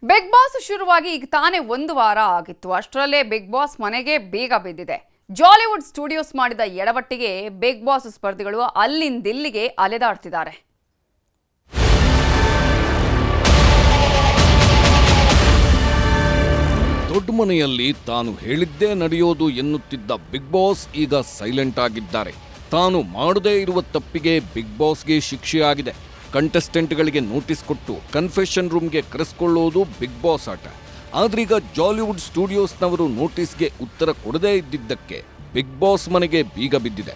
Big boss ಶುರುವಾಗಿ ಈಗ ತಾನೇ ಒಂದು ವಾರ ಆಗಿತ್ತು. ಅಷ್ಟರಲ್ಲೇ ಬಿಗ್ ಬಾಸ್ ಮನೆಗೆ ಬೇಗ ಬಿದ್ದಿದೆ. ಜಾಲಿವುಡ್ ಸ್ಟುಡಿಯೋಸ್ ಮಾಡಿದ ಎಡವಟ್ಟಿಗೆ ಬಿಗ್ ಬಾಸ್ ಸ್ಪರ್ಧಿಗಳು ಅಲ್ಲಿಂದಿಲ್ಲಿಗೆ ಅಲೆದಾಡ್ತಿದ್ದಾರೆ. ದೊಡ್ಡ ಮನೆಯಲ್ಲಿ ತಾನು ಹೇಳಿದ್ದೇ ನಡೆಯೋದು ಎನ್ನುತ್ತಿದ್ದ ಬಿಗ್ ಬಾಸ್ ಈಗ ಸೈಲೆಂಟ್ ಆಗಿದ್ದಾರೆ. ತಾನು ಮಾಡದೇ ಇರುವ ತಪ್ಪಿಗೆ ಬಿಗ್ ಬಾಸ್ಗೆ ಶಿಕ್ಷೆಯಾಗಿದೆ. ಕಂಟೆಸ್ಟೆಂಟ್ಗಳಿಗೆ ನೋಟಿಸ್ ಕೊಟ್ಟು ಕನ್ಫೆಷನ್ ರೂಮ್ಗೆ ಕರೆಸ್ಕೊಳ್ಳೋದು ಬಿಗ್ ಬಾಸ್ ಆಟ. ಆದ್ರೀಗ ಜಾಲಿವುಡ್ ಸ್ಟುಡಿಯೋಸ್ನವರು ನೋಟಿಸ್ಗೆ ಉತ್ತರ ಕೊಡದೇ ಇದ್ದಿದ್ದಕ್ಕೆ ಬಿಗ್ ಬಾಸ್ ಮನೆಗೆ ಬೀಗ ಬಿದ್ದಿದೆ.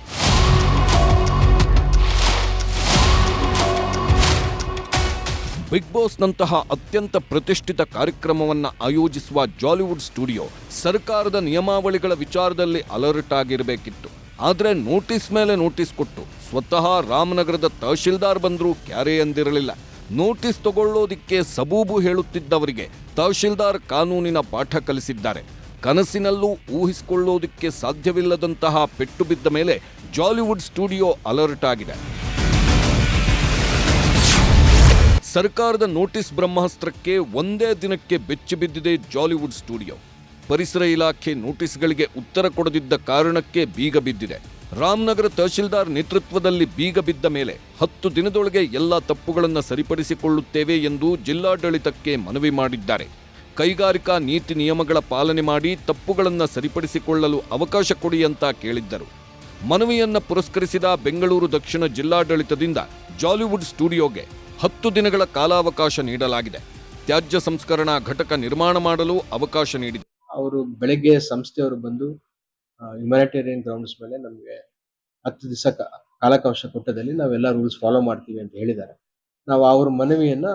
ಬಿಗ್ ಬಾಸ್ನಂತಹ ಅತ್ಯಂತ ಪ್ರತಿಷ್ಠಿತ ಕಾರ್ಯಕ್ರಮವನ್ನು ಆಯೋಜಿಸುವ ಜಾಲಿವುಡ್ ಸ್ಟುಡಿಯೋ ಸರ್ಕಾರದ ನಿಯಮಾವಳಿಗಳ ವಿಚಾರದಲ್ಲಿ ಅಲರ್ಟ್ ಆಗಿರಬೇಕಿತ್ತು. ಆದರೆ ನೋಟಿಸ್ ಮೇಲೆ ನೋಟಿಸ್ ಕೊಟ್ಟು ಸ್ವತಃ ರಾಮನಗರದ ತಹಶೀಲ್ದಾರ್ ಬಂದರೂ ಕ್ಯಾರೆ ಎಂದಿರಲಿಲ್ಲ. ನೋಟಿಸ್ ತಗೊಳ್ಳೋದಿಕ್ಕೆ ಸಬೂಬು ಹೇಳುತ್ತಿದ್ದವರಿಗೆ ತಹಶೀಲ್ದಾರ್ ಕಾನೂನಿನ ಪಾಠ ಕಲಿಸಿದ್ದಾರೆ. ಕನಸಿನಲ್ಲೂ ಊಹಿಸಿಕೊಳ್ಳೋದಿಕ್ಕೆ ಸಾಧ್ಯವಿಲ್ಲದಂತಹ ಪೆಟ್ಟು ಬಿದ್ದ ಮೇಲೆ ಜಾಲಿವುಡ್ ಸ್ಟುಡಿಯೋ ಅಲರ್ಟ್ ಆಗಿದೆ. ಸರ್ಕಾರದ ನೋಟಿಸ್ ಬ್ರಹ್ಮಾಸ್ತ್ರಕ್ಕೆ ಒಂದೇ ದಿನಕ್ಕೆ ಬೆಚ್ಚಿ ಬಿದ್ದಿದೆ ಜಾಲಿವುಡ್ ಸ್ಟುಡಿಯೋ. ಪರಿಸರ ಇಲಾಖೆ ನೋಟಿಸ್ಗಳಿಗೆ ಉತ್ತರ ಕೊಡದಿದ್ದ ಕಾರಣಕ್ಕೆ ಬೀಗ ಬಿದ್ದಿದೆ. ರಾಮನಗರ ತಹಶೀಲ್ದಾರ್ ನೇತೃತ್ವದಲ್ಲಿ ಬೀಗ ಬಿದ್ದ ಮೇಲೆ 10 ದಿನದೊಳಗೆ ಎಲ್ಲ ತಪ್ಪುಗಳನ್ನು ಸರಿಪಡಿಸಿಕೊಳ್ಳುತ್ತೇವೆ ಎಂದು ಜಿಲ್ಲಾಡಳಿತಕ್ಕೆ ಮನವಿ ಮಾಡಿದ್ದಾರೆ. ಕೈಗಾರಿಕಾ ನೀತಿ ನಿಯಮಗಳ ಪಾಲನೆ ಮಾಡಿ ತಪ್ಪುಗಳನ್ನು ಸರಿಪಡಿಸಿಕೊಳ್ಳಲು ಅವಕಾಶ ಕೊಡಿ ಅಂತ ಕೇಳಿದ್ದರು. ಮನವಿಯನ್ನು ಪುರಸ್ಕರಿಸಿದ ಬೆಂಗಳೂರು ದಕ್ಷಿಣ ಜಿಲ್ಲಾಡಳಿತದಿಂದ ಜಾಲಿವುಡ್ ಸ್ಟುಡಿಯೋಗೆ 10 ದಿನಗಳ ಕಾಲಾವಕಾಶ ನೀಡಲಾಗಿದೆ. ತ್ಯಾಜ್ಯ ಸಂಸ್ಕರಣಾ ಘಟಕ ನಿರ್ಮಾಣ ಮಾಡಲು ಅವಕಾಶ ನೀಡಿದೆ. ಅವರು ಬೆಳಗ್ಗೆ ಸಂಸ್ಥೆಯವರು ಬಂದು ಹ್ಯುಮ್ಯಾನಿಟೇರಿಯನ್ ಗ್ರೌಂಡ್ಸ್ ಮೇಲೆ ನಮಗೆ 10 ದಿವಸ ಕಾಲಾವಕಾಶ ಕೊಟ್ಟದಲ್ಲಿ ನಾವೆಲ್ಲ ರೂಲ್ಸ್ ಫಾಲೋ ಮಾಡ್ತೀವಿ ಅಂತ ಹೇಳಿದ್ದಾರೆ. ನಾವು ಅವ್ರ ಮನವಿಯನ್ನ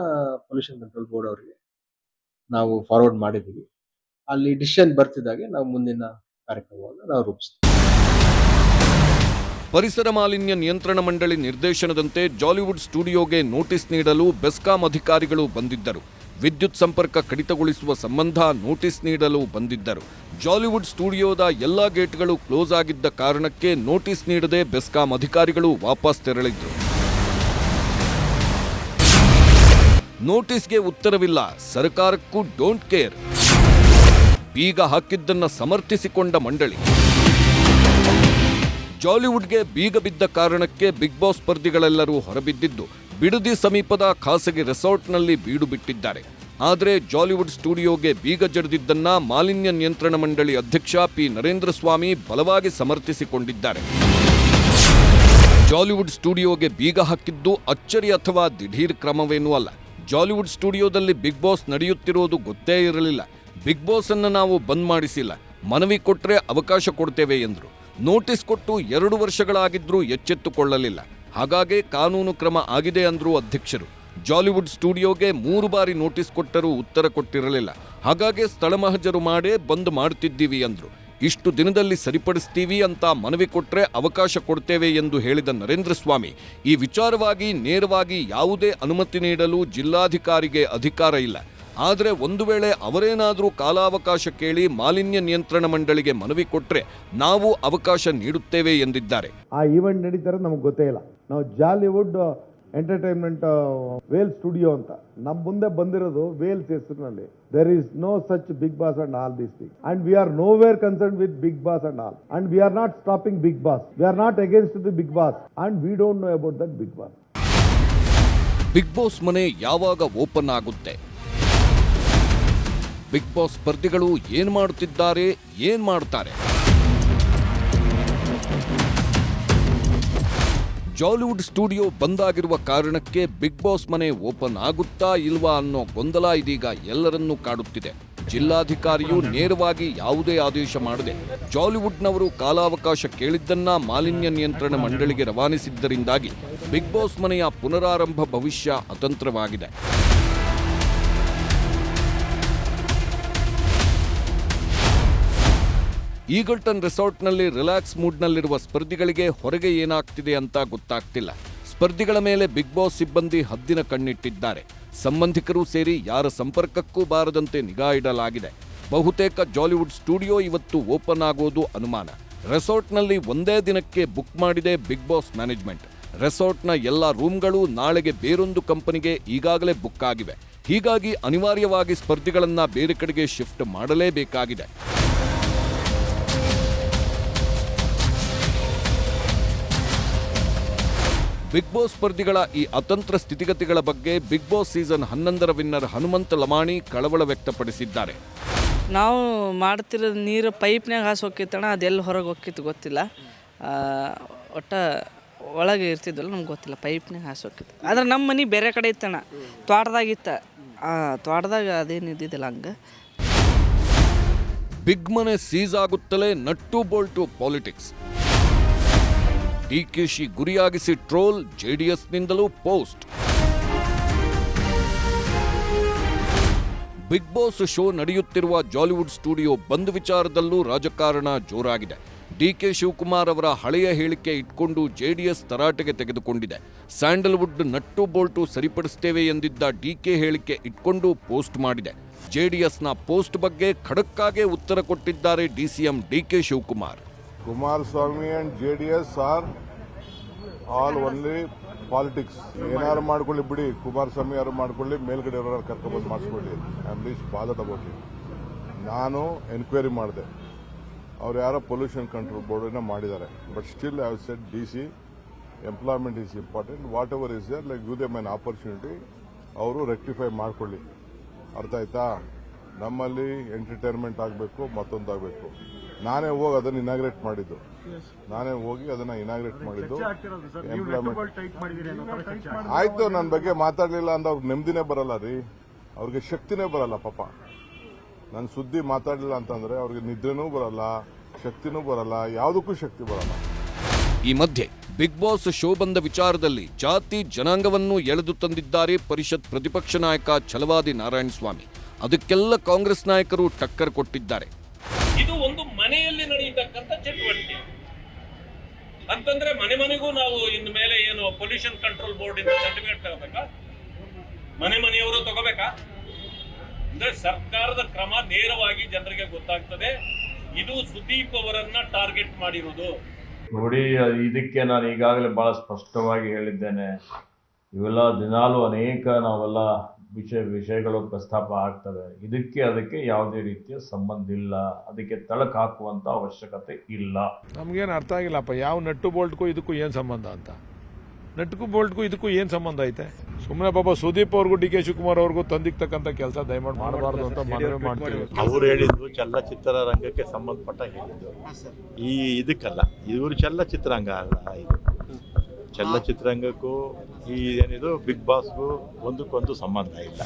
ಪೊಲ್ಯೂಷನ್ ಕಂಟ್ರೋಲ್ ಬೋರ್ಡ್ ಅವರಿಗೆ ನಾವು ಫಾರ್ವರ್ಡ್ ಮಾಡಿದ್ದೀವಿ. ಅಲ್ಲಿ ಡಿಸಿಷನ್ ಬರ್ತಿದ್ದಾಗೆ ನಾವು ಮುಂದಿನ ಕಾರ್ಯಕ್ರಮವನ್ನು ನಾವು ರೂಪಿಸ್ತೀವಿ. ಪರಿಸರ ಮಾಲಿನ್ಯ ನಿಯಂತ್ರಣ ಮಂಡಳಿ ನಿರ್ದೇಶನದಂತೆ ಜಾಲಿವುಡ್ ಸ್ಟುಡಿಯೋಗೆ ನೋಟಿಸ್ ನೀಡಲು ಬೆಸ್ಕಾಂ ಅಧಿಕಾರಿಗಳು ಬಂದಿದ್ದರು. ವಿದ್ಯುತ್ ಸಂಪರ್ಕ ಕಡಿತಗೊಳಿಸುವ ಸಂಬಂಧ ನೋಟಿಸ್ ನೀಡಲು ಬಂದಿದ್ದರು. ಜಾಲಿವುಡ್ ಸ್ಟುಡಿಯೋದ ಎಲ್ಲಾ ಗೇಟ್ಗಳು ಕ್ಲೋಸ್ ಆಗಿದ್ದ ಕಾರಣಕ್ಕೆ ನೋಟಿಸ್ ನೀಡದೆ ಬೆಸ್ಕಾಂ ಅಧಿಕಾರಿಗಳು ವಾಪಸ್ ತೆರಳಿದ್ರು. ನೋಟಿಸ್ಗೆ ಉತ್ತರವಿಲ್ಲ, ಸರ್ಕಾರಕ್ಕೂ ಡೋಂಟ್ ಕೇರ್. ಬೀಗ ಹಾಕಿದ್ದನ್ನ ಸಮರ್ಥಿಸಿಕೊಂಡ ಮಂಡಳಿ. ಜಾಲಿವುಡ್ಗೆ ಬೀಗ ಬಿದ್ದ ಕಾರಣಕ್ಕೆ ಬಿಗ್ ಬಾಸ್ ಸ್ಪರ್ಧಿಗಳೆಲ್ಲರೂ ಹೊರಬಿದ್ದಿದ್ದು ಬಿಡದಿ ಸಮೀಪದ ಖಾಸಗಿ ರೆಸಾರ್ಟ್ನಲ್ಲಿ ಬೀಡು ಬಿಟ್ಟಿದ್ದಾರೆ. ಆದರೆ ಜಾಲಿವುಡ್ ಸ್ಟುಡಿಯೋಗೆ ಬೀಗ ಜಡಿದಿದ್ದನ್ನ ಮಾಲಿನ್ಯ ನಿಯಂತ್ರಣ ಮಂಡಳಿ ಅಧ್ಯಕ್ಷ ಪಿ ನರೇಂದ್ರ ಸ್ವಾಮಿ ಬಲವಾಗಿ ಸಮರ್ಥಿಸಿಕೊಂಡಿದ್ದಾರೆ. ಜಾಲಿವುಡ್ ಸ್ಟುಡಿಯೋಗೆ ಬೀಗ ಹಾಕಿದ್ದು ಅಚ್ಚರಿ ಅಥವಾ ದಿಢೀರ್ ಕ್ರಮವೇನೂ ಅಲ್ಲ. ಜಾಲಿವುಡ್ ಸ್ಟುಡಿಯೋದಲ್ಲಿ ಬಿಗ್ ಬಾಸ್ ನಡೆಯುತ್ತಿರೋದು ಗೊತ್ತೇ ಇರಲಿಲ್ಲ. ಬಿಗ್ ಬಾಸ್ ಅನ್ನು ನಾವು ಬಂದ್ ಮಾಡಿಸಿಲ್ಲ, ಮನವಿ ಕೊಟ್ರೆ ಅವಕಾಶ ಕೊಡ್ತೇವೆ ಎಂದರು. ನೋಟಿಸ್ ಕೊಟ್ಟು 2 ವರ್ಷಗಳಾಗಿದ್ರೂ ಎಚ್ಚೆತ್ತುಕೊಳ್ಳಲಿಲ್ಲ. ಹಾಗಾಗಿ ಕಾನೂನು ಕ್ರಮ ಆಗಿದೆ ಅಂದ್ರು ಅಧ್ಯಕ್ಷರು. ಜಾಲಿವುಡ್ ಸ್ಟುಡಿಯೋಗೆ 3 ಬಾರಿ ನೋಟಿಸ್ ಕೊಟ್ಟರೂ ಉತ್ತರ ಕೊಟ್ಟಿರಲಿಲ್ಲ. ಹಾಗಾಗಿ ಸ್ಥಳ ಮಹಜರು ಮಾಡೇ ಬಂದ್ ಮಾಡ್ತಿದ್ದೀವಿ ಅಂದ್ರು. ಇಷ್ಟು ದಿನದಲ್ಲಿ ಸರಿಪಡಿಸ್ತೀವಿ ಅಂತ ಮನವಿ ಕೊಟ್ರೆ ಅವಕಾಶ ಕೊಡ್ತೇವೆ ಎಂದು ಹೇಳಿದ ನರೇಂದ್ರ ಸ್ವಾಮಿ, ಈ ವಿಚಾರವಾಗಿ ನೇರವಾಗಿ ಯಾವುದೇ ಅನುಮತಿ ನೀಡಲು ಜಿಲ್ಲಾಧಿಕಾರಿಗೆ ಅಧಿಕಾರ ಇಲ್ಲ. ಆದರೆ ಒಂದು ವೇಳೆ ಅವರೇನಾದರೂ ಕಾಲಾವಕಾಶ ಕೇಳಿ ಮಾಲಿನ್ಯ ನಿಯಂತ್ರಣ ಮಂಡಳಿಗೆ ಮನವಿ ಕೊಟ್ಟರೆ ನಾವು ಅವಕಾಶ ನೀಡುತ್ತೇವೆ ಎಂದಿದ್ದಾರೆ. ಆ ಈವೆಂಟ್ ನಡೀತಾರೆ ನಮಗೆ ಗೊತ್ತೇ ಇಲ್ಲ. ನಾವು ಜಾಲಿವುಡ್ ಎಂಟರ್ಟೈನ್ಮೆಂಟ್ ವೇಲ್ ಸ್ಟುಡಿಯೋ ಅಂತ ನಮ್ಮ ಮುಂದೆ ಬಂದಿರೋದು ವೇಲ್ಸ್ ಹೆಸರಿನಲ್ಲಿ. There is no such Bigg Boss and all these things and we are nowhere concern with Bigg Boss and all and we are not stopping Bigg Boss. We are not against the Bigg Boss and we don't know about that Bigg Boss. Bigg Boss ಮನೆ ಯಾವಾಗ open ಆಗುತ್ತೆ? Big boss ಸ್ಪರ್ಧಿಗಳು ಏನ್ ಮಾಡುತ್ತಿದ್ದಾರೆ, ಏನ್ ಮಾಡ್ತಾರೆ? Jollywood studio ಬಂದಾಗಿರುವ ಕಾರಣಕ್ಕೆ big Boss ಮನೆ ಓಪನ್ ಆಗುತ್ತಾ ಇಲ್ವಾ ಅನ್ನೋ ಗೊಂದಲ ಇದೀಗ ಎಲ್ಲರನ್ನೂ ಕಾಡುತ್ತಿದೆ. ಜಿಲ್ಲಾಧಿಕಾರಿಯು ನೇರವಾಗಿ ಯಾವುದೇ ಆದೇಶ ಮಾಡದೆ ಜಾಲಿವುಡ್ನವರು ಕಾಲಾವಕಾಶ ಕೇಳಿದ್ದನ್ನ ಮಾಲಿನ್ಯ ನಿಯಂತ್ರಣ ಮಂಡಳಿಗೆ ರವಾನಿಸಿದ್ದರಿಂದಾಗಿ ಬಿಗ್ ಬಾಸ್ ಮನೆಯ ಪುನರಾರಂಭ ಭವಿಷ್ಯ ಅತಂತ್ರವಾಗಿದೆ. ಈಗಲ್ಟನ್ ರೆಸಾರ್ಟ್ನಲ್ಲಿ ರಿಲ್ಯಾಕ್ಸ್ ಮೂಡ್ನಲ್ಲಿರುವ ಸ್ಪರ್ಧಿಗಳಿಗೆ ಹೊರಗೆ ಏನಾಗ್ತಿದೆ ಅಂತ ಗೊತ್ತಾಗ್ತಿಲ್ಲ. ಸ್ಪರ್ಧಿಗಳ ಮೇಲೆ ಬಿಗ್ ಬಾಸ್ ಸಿಬ್ಬಂದಿ ಹದ್ದಿನ ಕಣ್ಣಿಟ್ಟಿದ್ದಾರೆ. ಸಂಬಂಧಿಕರು ಸೇರಿ ಯಾರ ಸಂಪರ್ಕಕ್ಕೂ ಬಾರದಂತೆ ನಿಗಾ ಇಡಲಾಗಿದೆ. ಬಹುತೇಕ ಜಾಲಿವುಡ್ ಸ್ಟುಡಿಯೋ ಇವತ್ತು ಓಪನ್ ಆಗೋದು ಅನುಮಾನ. ರೆಸಾರ್ಟ್ನಲ್ಲಿ ಒಂದೇ ದಿನಕ್ಕೆ ಬುಕ್ ಮಾಡಿದೆ ಬಿಗ್ ಬಾಸ್ ಮ್ಯಾನೇಜ್ಮೆಂಟ್. ರೆಸಾರ್ಟ್ನ ಎಲ್ಲ ರೂಮ್ಗಳು ನಾಳೆಗೆ ಬೇರೊಂದು ಕಂಪನಿಗೆ ಈಗಾಗಲೇ ಬುಕ್ ಆಗಿವೆ. ಹೀಗಾಗಿ ಅನಿವಾರ್ಯವಾಗಿ ಸ್ಪರ್ಧಿಗಳನ್ನ ಬೇರೆ ಕಡೆಗೆ ಶಿಫ್ಟ್ ಮಾಡಲೇಬೇಕಾಗಿದೆ. ಬಿಗ್ ಬಾಸ್ ಸ್ಪರ್ಧಿಗಳ ಈ ಅತಂತ್ರ ಸ್ಥಿತಿಗತಿಗಳ ಬಗ್ಗೆ ಬಿಗ್ ಬಾಸ್ ಸೀಸನ್ 11ರ ವಿನ್ನರ್ ಹನುಮಂತ ಲಮಾಣಿ ಕಳವಳ ವ್ಯಕ್ತಪಡಿಸಿದ್ದಾರೆ. ನಾವು ಮಾಡ್ತಿರೋ ನೀರು ಪೈಪ್ನಾಗ ಹಾಸಿ ಹೋಗಿತ್ತಣ್ಣ, ಅದೆಲ್ಲಿ ಹೊರಗೆ ಹೋಗಿತ್ತು ಗೊತ್ತಿಲ್ಲ. ಒಟ್ಟು ಒಳಗೆ ಇರ್ತಿದ್ವಲ್ಲ ನಮ್ಗೆ ಗೊತ್ತಿಲ್ಲ, ಪೈಪ್ನಾಗ ಹಾಸಿ ಹೋಗಿತ್ತು. ಆದ್ರೆ ನಮ್ಮ ಮನೆ ಬೇರೆ ಕಡೆ ಇತ್ತಣ್ಣ, ತೋಟದಾಗಿತ್ತು. ತೋಟದಾಗ ಅದೇನು ಇದ್ದಿದ್ದಿಲ್ಲ ಹಂಗೆ. ಬಿಗ್ ಮನೆ ಸೀಸ್ ಆಗುತ್ತಲೇ ನಟ್ಟು ಬೋಲ್ಟು ಪಾಲಿಟಿಕ್ಸ್. ಡಿಕೆಶಿ ಗುರಿಯಾಗಿಸಿ ಟ್ರೋಲ್, ಜೆಡಿಎಸ್ನಿಂದಲೂ ಪೋಸ್ಟ್. ಬಿಗ್ ಬಾಸ್ ಶೋ ನಡೆಯುತ್ತಿರುವ ಜಾಲಿವುಡ್ ಸ್ಟುಡಿಯೋ ಬಂದ್ ವಿಚಾರದಲ್ಲೂ ರಾಜಕಾರಣ ಜೋರಾಗಿದೆ. ಡಿಕೆ ಶಿವಕುಮಾರ್ ಅವರ ಹಳೆಯ ಹೇಳಿಕೆ ಇಟ್ಕೊಂಡು ಜೆಡಿಎಸ್ ತರಾಟೆಗೆ ತೆಗೆದುಕೊಂಡಿದೆ. ಸ್ಯಾಂಡಲ್ವುಡ್ ನಟ್ಟು ಬೋಲ್ಟು ಸರಿಪಡಿಸುತ್ತೇವೆ ಎಂದಿದ್ದ ಡಿಕೆ ಹೇಳಿಕೆ ಇಟ್ಕೊಂಡು ಪೋಸ್ಟ್ ಮಾಡಿದೆ. ಜೆಡಿಎಸ್ನ ಪೋಸ್ಟ್ ಬಗ್ಗೆ ಖಡಕ್ಕಾಗೆ ಉತ್ತರ ಕೊಟ್ಟಿದ್ದಾರೆ DCM DK Shivakumar. Kumaraswamy and JDS are all only politics. ಏನಾರು ಮಾಡ್ಕೊಳ್ಳಿ ಬಿಡಿ, ಕುಮಾರಸ್ವಾಮಿ ಯಾರು ಮಾಡ್ಕೊಳ್ಳಿ, ಮೇಲ್ಗಡೆ ಅವರ ಕರ್ಕೊಂಡ್ಬಂದು ಮಾಡಿಸ್ಕೊಳ್ಳಿ. I am least bother about it. ನಾನು ಎನ್ಕ್ವೈರಿ ಮಾಡಿದೆ, ಅವ್ರು ಯಾರೋ ಪೊಲ್ಯೂಷನ್ ಕಂಟ್ರೋಲ್ ಬೋರ್ಡನ್ನ ಮಾಡಿದ್ದಾರೆ. But still I have said DC employment is important. Whatever is there, like give them an opportunity. ಅವರು ರೆಕ್ಟಿಫೈ ಮಾಡ್ಕೊಳ್ಳಿ. ಅರ್ಥ ಆಯ್ತಾ? ನಮ್ಮಲ್ಲಿ ಎಂಟರ್ಟೈನ್ಮೆಂಟ್ ಆಗಬೇಕು, ಮತ್ತೊಂದಾಗಬೇಕು. ನಾನೇ ಹೋಗಿ ಅದನ್ನು ಇನಾಗ್ರೇಟ್ ಮಾಡಿದ್ದು. ಆಯ್ತು, ನನ್ನ ಬಗ್ಗೆ ಮಾತಾಡಲಿಲ್ಲ ಅಂದ್ರೆ ಅವ್ರಿಗೆ ನೆಮ್ಮದಿನೇ ಬರಲ್ಲ ರೀ, ಅವ್ರಿಗೆ ಶಕ್ತಿನೇ ಬರಲ್ಲ. ಪಾಪ ನನ್ನ ಸುದ್ದಿ ಮಾತಾಡಲಿಲ್ಲ ಅಂತಂದ್ರೆ ಅವ್ರಿಗೆ ನಿದ್ರೆನೂ ಬರಲ್ಲ, ಶಕ್ತಿನೂ ಬರಲ್ಲ, ಯಾವುದಕ್ಕೂ ಶಕ್ತಿ ಬರಲ್ಲ. ಈ ಮಧ್ಯೆ ಬಿಗ್ ಬಾಸ್ ಶೋ ಬಂದ ವಿಚಾರದಲ್ಲಿ ಜಾತಿ ಜನಾಂಗವನ್ನು ಎಳೆದು ತಂದಿದ್ದಾರೆ ಪರಿಷತ್ ಪ್ರತಿಪಕ್ಷ ನಾಯಕ ಛಲವಾದಿ ನಾರಾಯಣಸ್ವಾಮಿ. ಅದಕ್ಕೆಲ್ಲ ಕಾಂಗ್ರೆಸ್ ನಾಯಕರು ಟಕ್ಕರ್ ಕೊಟ್ಟಿದ್ದಾರೆ. ಇದು ಒಂದು ಮನೆಯಲ್ಲಿ ನಡೆಯತಕ್ಕಂಥ ಚಟುವಟಿಕೆ ಅಂತಂದ್ರೆ ಮನೆಗೂ ನಾವು ಇನ್ನು ಮೇಲೆ ಏನು ಪೊಲ್ಯೂಷನ್ ಕಂಟ್ರೋಲ್ ಬೋರ್ಡ್ ಇಂದ ಸರ್ಟಿಫಿಕೇಟ್ ತಗೋಬೇಕಾ? ಮನೆಯವರು ತಗೋಬೇಕಾ? ಅಂದ್ರೆ ಸರ್ಕಾರದ ಕ್ರಮ ನೇರವಾಗಿ ಜನರಿಗೆ ಗೊತ್ತಾಗ್ತದೆ. ಇದು ಸುದೀಪ್ ಅವರನ್ನ ಟಾರ್ಗೆಟ್ ಮಾಡಿರುವುದು. ನೋಡಿ, ಇದಕ್ಕೆ ನಾನು ಈಗಾಗಲೇ ಬಹಳ ಸ್ಪಷ್ಟವಾಗಿ ಹೇಳಿದ್ದೇನೆ. ಇವೆಲ್ಲ ದಿನಾಲು ಅನೇಕ ನಾವೆಲ್ಲ ವಿಷಯಗಳು ಪ್ರಸ್ತಾಪ ಆಗ್ತವೆ. ಅದಕ್ಕೆ ಯಾವುದೇ ರೀತಿಯ ಸಂಬಂಧ ಇಲ್ಲ, ಅದಕ್ಕೆ ತಳಕು ಹಾಕುವಂತ ಅವಶ್ಯಕತೆ ಇಲ್ಲ. ನಮ್ಗೇನು ಅರ್ಥ ಆಗಿಲ್ಲಪ್ಪ, ಯಾವ ನಟ್ಟು ಬೋಲ್ಟ್ಗೂ ಇದಕ್ಕೂ ಏನು ಸಂಬಂಧ ಅಂತ. ನಟ್ಗೂ ಬೋಲ್ಟ್ಗೂ ಇದಕ್ಕೂ ಏನು ಸಂಬಂಧ ಐತೆ? ಸುಮ್ಮನೆ ಪಾಪ ಸುದೀಪ್ ಅವ್ರಿಗೂ ಡಿ ಕೆ ಶಿವಕುಮಾರ್ ಅವ್ರಿಗೂ ತಂದಿಕ್ತಕ್ಕಂಥ ಕೆಲಸ ದಯಮಾಡಿ ಮಾಡಬಾರ್ದು ಅಂತ ಮನವಿ ಮಾಡ್ತೀವಿ. ಅವ್ರು ಹೇಳಿದ್ದು ಚಲನಚಿತ್ರ ರಂಗಕ್ಕೆ ಸಂಬಂಧಪಟ್ಟ ಹೇಳಿದ್ದು, ಈ ಇದಕ್ಕಲ್ಲ. ಇವರು ಚಲನಚಿತ್ರರಂಗ ಅಲ್ಲ, ಇದು ಚಲನಚಿತ್ರರಂಗಕ್ಕೂ ಈ ಏನಿದು ಬಿಗ್ ಬಾಸ್ಗೂ ಒಂದಕ್ಕೊಂದು ಸಂಬಂಧ ಇಲ್ಲ.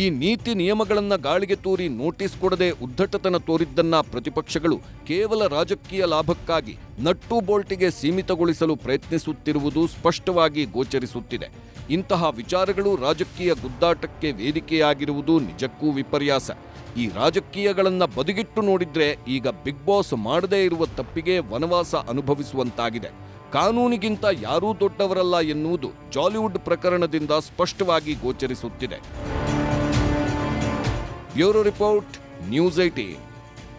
ಈ ನೀತಿ ನಿಯಮಗಳನ್ನ ಗಾಳಿಗೆ ತೂರಿ ನೋಟಿಸ್ ಕೊಡದೆ ಉದ್ದಟತನ ತೋರಿದ್ದನ್ನ ಪ್ರತಿಪಕ್ಷಗಳು ಕೇವಲ ರಾಜಕೀಯ ಲಾಭಕ್ಕಾಗಿ ನಟ್ಟು ಬೋಲ್ಟಿಗೆ ಸೀಮಿತಗೊಳಿಸಲು ಪ್ರಯತ್ನಿಸುತ್ತಿರುವುದು ಸ್ಪಷ್ಟವಾಗಿ ಗೋಚರಿಸುತ್ತಿದೆ. ಇಂತಹ ವಿಚಾರಗಳು ರಾಜಕೀಯ ಗುದ್ದಾಟಕ್ಕೆ ವೇದಿಕೆಯಾಗಿರುವುದು ನಿಜಕ್ಕೂ ವಿಪರ್ಯಾಸ. ಈ ರಾಜಕೀಯಗಳನ್ನ ಬದಿಗಿಟ್ಟು ನೋಡಿದ್ರೆ ಈಗ ಬಿಗ್ ಬಾಸ್ ಮಾಡದೇ ಇರುವ ತಪ್ಪಿಗೆ ವನವಾಸ ಅನುಭವಿಸುವಂತಾಗಿದೆ. ಕಾನೂನಿಗಿಂತ ಯಾರೂ ದೊಡ್ಡವರಲ್ಲ ಎನ್ನುವುದು ಜಾಲಿವುಡ್ ಪ್ರಕರಣದಿಂದ ಸ್ಪಷ್ಟವಾಗಿ ಗೋಚರಿಸುತ್ತಿದೆ. Bureau report, news 18.